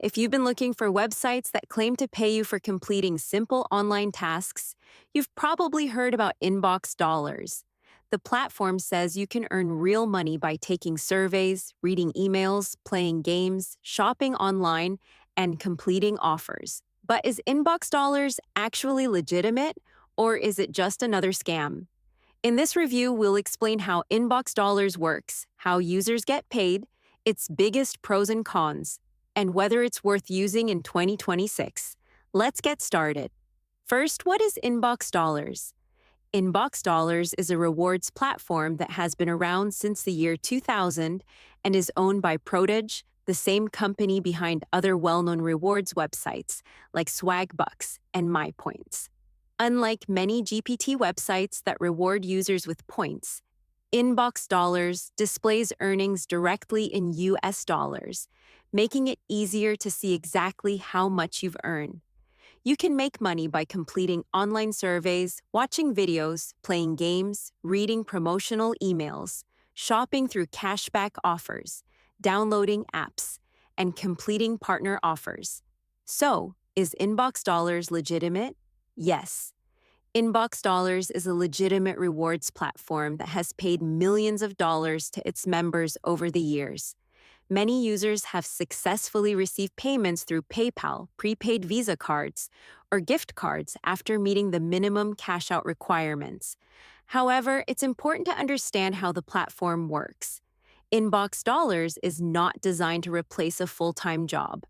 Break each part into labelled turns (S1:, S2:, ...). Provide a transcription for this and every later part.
S1: If you've been looking for websites that claim to pay you for completing simple online tasks, you've probably heard about InboxDollars. The platform says you can earn real money by taking surveys, reading emails, playing games, shopping online, and completing offers. But is InboxDollars actually legitimate, or is it just another scam? In this review, we'll explain how InboxDollars works, how users get paid, its biggest pros and cons, and whether it's worth using in 2026. Let's get started. First, what is InboxDollars? InboxDollars is a rewards platform that has been around since the year 2000 and is owned by Prodige, the same company behind other well-known rewards websites like Swagbucks and MyPoints. Unlike many GPT websites that reward users with points, InboxDollars displays earnings directly in US dollars, making it easier to see exactly how much you've earned. You can make money by completing online surveys, watching videos, playing games, reading promotional emails, shopping through cashback offers, downloading apps, and completing partner offers. So, is InboxDollars legitimate? Yes. InboxDollars is a legitimate rewards platform that has paid millions of dollars to its members over the years. Many users have successfully received payments through PayPal, prepaid Visa cards, or gift cards after meeting the minimum cash-out requirements. However, it's important to understand how the platform works. InboxDollars is not designed to replace a full-time job.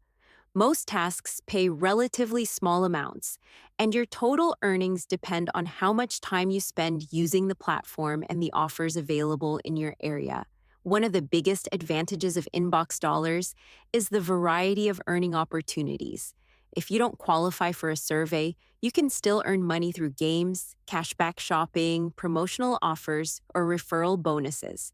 S1: Most tasks pay relatively small amounts, and your total earnings depend on how much time you spend using the platform and the offers available in your area. One of the biggest advantages of InboxDollars is the variety of earning opportunities. If you don't qualify for a survey, you can still earn money through games, cashback shopping, promotional offers, or referral bonuses.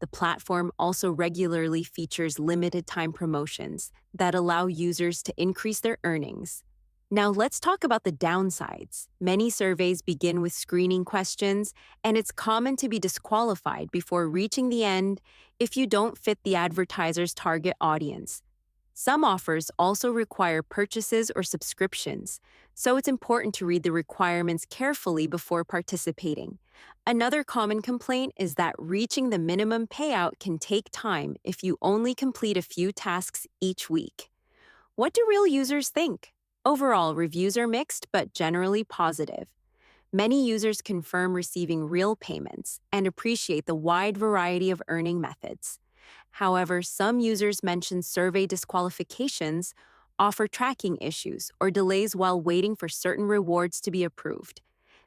S1: The platform also regularly features limited-time promotions that allow users to increase their earnings. Now, let's talk about the downsides. Many surveys begin with screening questions, and it's common to be disqualified before reaching the end if you don't fit the advertiser's target audience. Some offers also require purchases or subscriptions, so it's important to read the requirements carefully before participating. Another common complaint is that reaching the minimum payout can take time if you only complete a few tasks each week. What do real users think? Overall, reviews are mixed but generally positive. Many users confirm receiving real payments and appreciate the wide variety of earning methods. However, some users mention survey disqualifications, offer tracking issues, or delays while waiting for certain rewards to be approved.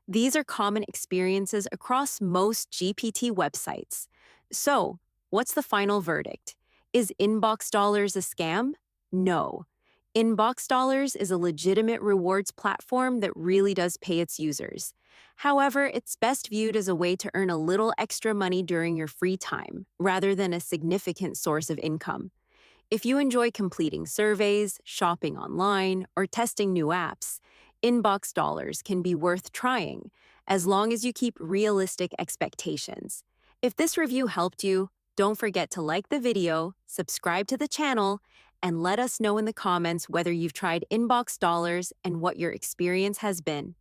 S1: These are common experiences across most GPT websites. So, what's the final verdict? Is InboxDollars a scam? No. InboxDollars is a legitimate rewards platform that really does pay its users. However, it's best viewed as a way to earn a little extra money during your free time, rather than a significant source of income. If you enjoy completing surveys, shopping online, or testing new apps, InboxDollars can be worth trying, as long as you keep realistic expectations. If this review helped you, don't forget to like the video, subscribe to the channel, and let us know in the comments whether you've tried InboxDollars and what your experience has been.